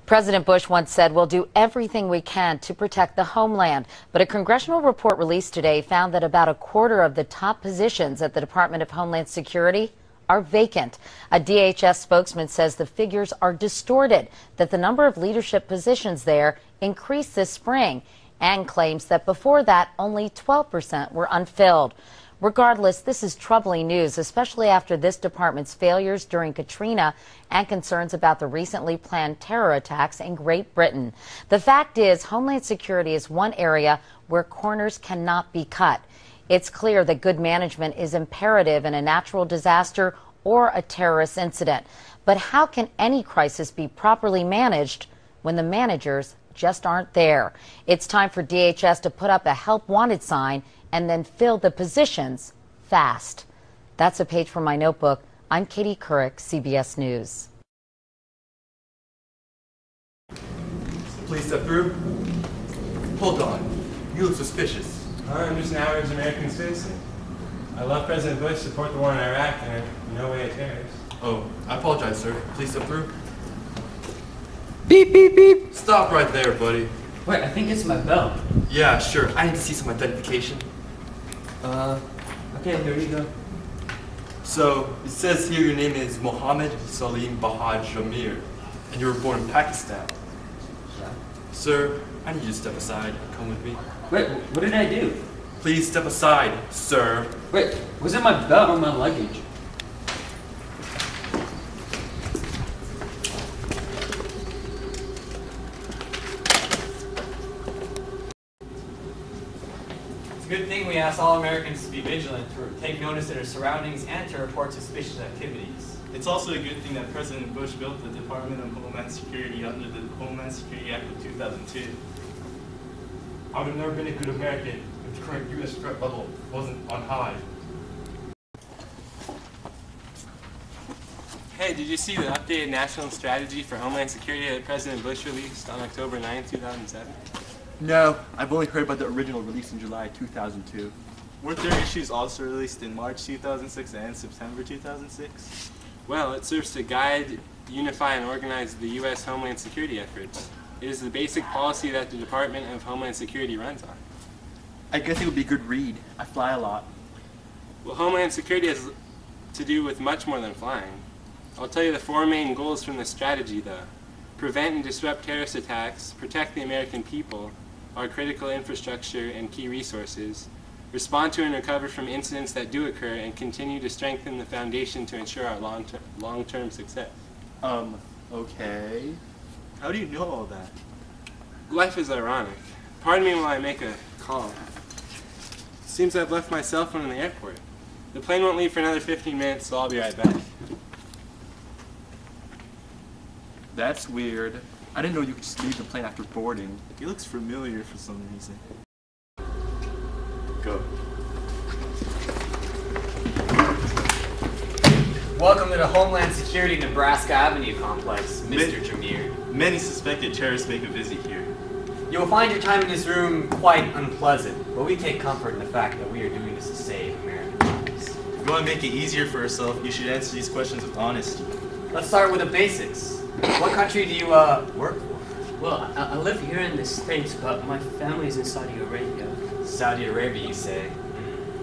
President Bush once said, "We'll do everything we can to protect the homeland." But a congressional report released today found that about a quarter of the top positions at the Department of Homeland Security are vacant. A DHS spokesman says the figures are distorted, that the number of leadership positions there increased this spring, and claims that before that only 12% were unfilled. Regardless, this is troubling news, especially after this department's failures during Katrina and concerns about the recently planned terror attacks in Great Britain. The fact is, Homeland Security is one area where corners cannot be cut. It's clear that good management is imperative in a natural disaster or a terrorist incident. But how can any crisis be properly managed when the managers just aren't there? It's time for DHS to put up a help wanted sign and then fill the positions fast. That's a page from my notebook. I'm Katie Couric, CBS News. Please step through. Hold on. You look suspicious. I'm just an average American citizen. I love President Bush, support the war in Iraq, and I'm no way a terrorist. Oh, I apologize, sir. Please step through. Beep, beep, beep. Stop right there, buddy. Wait, I think it's my belt. Yeah, sure. I need to see some identification. Okay, here you go. So, it says here your name is Mohammed Salim Bahaj Jamir, and you were born in Pakistan. Yeah. Sir, I need you to step aside and come with me. Wait, what did I do? Please step aside, sir. Wait, was it my belt or my luggage? Good thing we asked all Americans to be vigilant, to take notice of their surroundings, and to report suspicious activities. It's also a good thing that President Bush built the Department of Homeland Security under the Homeland Security Act of 2002. I would have never been a good American if the current U.S. threat level wasn't on high. Hey, did you see the updated national strategy for Homeland Security that President Bush released on October 9, 2007? No, I've only heard about the original release in July 2002. Weren't there issues also released in March 2006 and September 2006? Well, it serves to guide, unify, and organize the U.S. Homeland Security efforts. It is the basic policy that the Department of Homeland Security runs on. I guess it would be a good read. I fly a lot. Well, Homeland Security has to do with much more than flying. I'll tell you the four main goals from the strategy, though. Prevent and disrupt terrorist attacks, protect the American people, our critical infrastructure and key resources, respond to and recover from incidents that do occur, and continue to strengthen the foundation to ensure our long-term success. Okay. How do you know all that? Life is ironic. Pardon me while I make a call. Seems I've left my cell phone in the airport. The plane won't leave for another 15 minutes, so I'll be right back. That's weird. I didn't know you could just leave the plane after boarding. He looks familiar for some reason. Go. Welcome to the Homeland Security Nebraska Avenue complex, Mr. Jamir. Many suspected terrorists make a visit here. You will find your time in this room quite unpleasant, but we take comfort in the fact that we are doing this to save American lives. If you want to make it easier for yourself, you should answer these questions with honesty. Let's start with the basics. What country do you work for? Well, I live here in the States, but my family's in Saudi Arabia. Saudi Arabia, you say?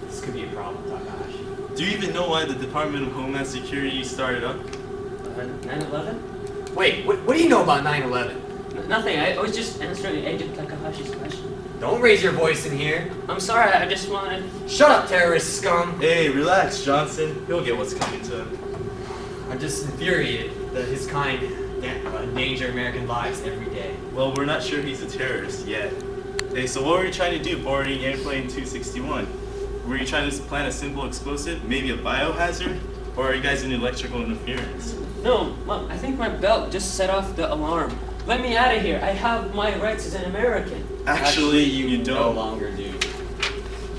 This could be a problem, Takahashi. Do you even know why the Department of Homeland Security started up? 9/11? Wait, what do you know about 9/11? Nothing. I was just answering Agent Takahashi's question. Don't raise your voice in here. I'm sorry. I just wanted. Shut up, terrorist scum. Hey, relax, Johnson. He'll get what's coming to him. I'm just infuriated that his kind endanger American lives every day. Well, we're not sure he's a terrorist yet. Hey, so what were you trying to do boarding airplane 261? Were you trying to plant a simple explosive, maybe a biohazard? Or are you guys in electrical interference? No, Mom, I think my belt just set off the alarm. Let me out of here. I have my rights as an American. Actually, you no don't. longer do.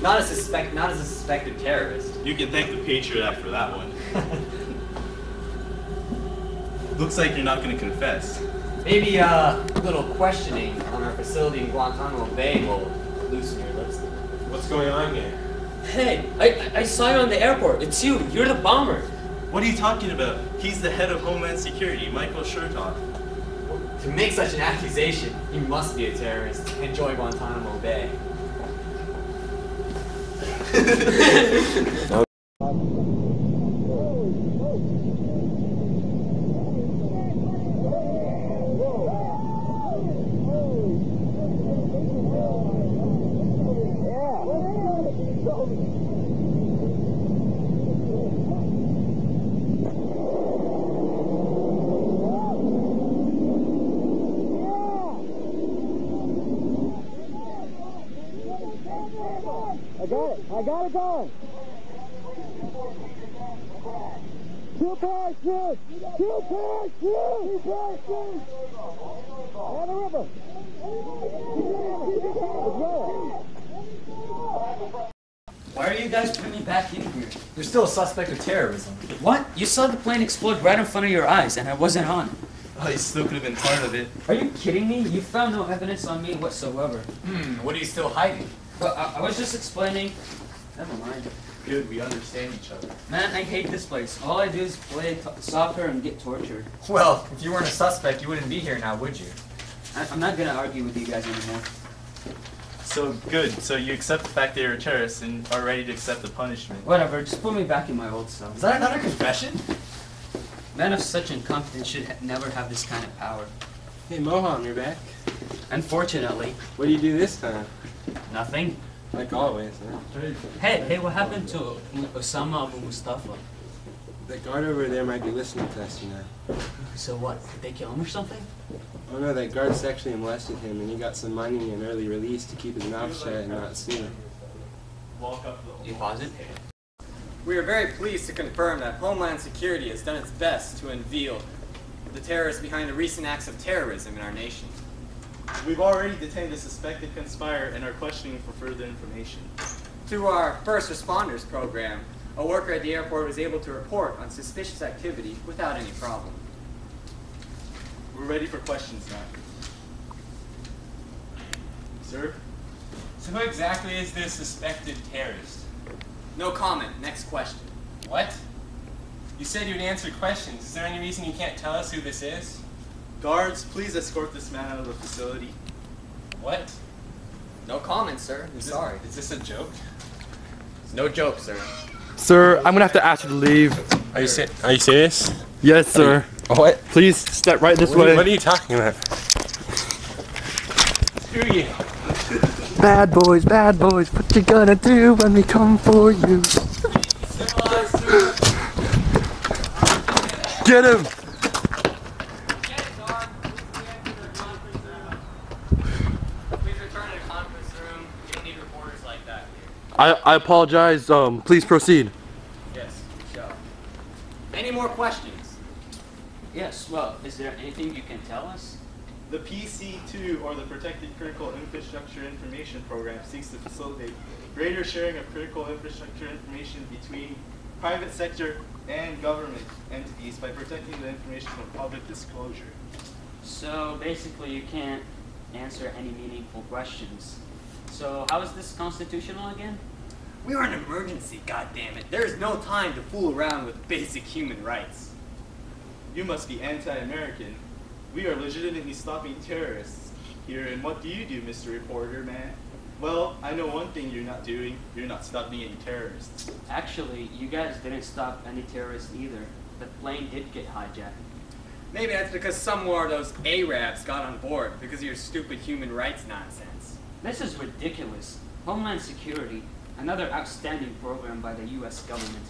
Not as a suspected terrorist. You can thank the Patriot Act for that one. Looks like you're not going to confess. Maybe a little questioning on our facility in Guantanamo Bay will loosen your lips. What's going on here? Hey, I saw you on the airport. It's you. You're the bomber. What are you talking about? He's the head of Homeland Security, Michael Chertoff. To make such an accusation, you must be a terrorist and join Guantanamo Bay. I got it going. Two parachutes! Two parachutes! Two parachutes! And the river. Why are you guys putting me back in here? You're still a suspect of terrorism. What? You saw the plane explode right in front of your eyes, and I wasn't on. Oh, you still could have been part of it. Are you kidding me? You found no evidence on me whatsoever. What are you still hiding? Well, I was just explaining. Never mind. Good, we understand each other. Man, I hate this place. All I do is play soccer and get tortured. Well, if you weren't a suspect, you wouldn't be here now, would you? I'm not gonna argue with you guys anymore. So, good. So you accept the fact that you're a terrorist and are ready to accept the punishment. Whatever, just put me back in my old cell. Is that another confession? Men of such incompetence should never have this kind of power. Hey, Mohan, you're back. Unfortunately. What do you do this time? Nothing. Like always, huh? Hey, what happened to Osama Abu Mustafa? The guard over there might be listening to us, you know. So what, did they kill him or something? Oh no, that guard sexually molested him and he got some money and early release to keep his mouth shut and not sue. You positive? We are very pleased to confirm that Homeland Security has done its best to unveil the terrorists behind the recent acts of terrorism in our nation. We've already detained a suspected conspirator and are questioning for further information. Through our first responders program, a worker at the airport was able to report on suspicious activity without any problem. We're ready for questions now. Sir? So who exactly is this suspected terrorist? No comment. Next question. What? You said you'd answer questions. Is there any reason you can't tell us who this is? Guards, please escort this man out of the facility. What? No comment, sir. I'm sorry. Is this a joke? It's no joke, sir. Sir, I'm gonna have to ask you to leave. Are you serious? Yes, sir. What? Please step right this way. What are you talking about? Screw you. Bad boys, what you gonna do when we come for you? Get him! I apologize. Please proceed. Yes, so. Any more questions? Yes, well, is there anything you can tell us? The PC2, or the Protected Critical Infrastructure Information Program, seeks to facilitate greater sharing of critical infrastructure information between private sector and government entities by protecting the information from public disclosure. So basically you can't answer any meaningful questions. So how is this constitutional again? We are in an emergency, goddammit. There is no time to fool around with basic human rights. You must be anti-American. We are legitimately stopping terrorists here, and what do you do, Mr. Reporter, man? Well, I know one thing you're not doing. You're not stopping any terrorists. Actually, you guys didn't stop any terrorists either. The plane did get hijacked. Maybe that's because some more of those Arabs got on board because of your stupid human rights nonsense. This is ridiculous. Homeland Security, another outstanding program by the U.S. government,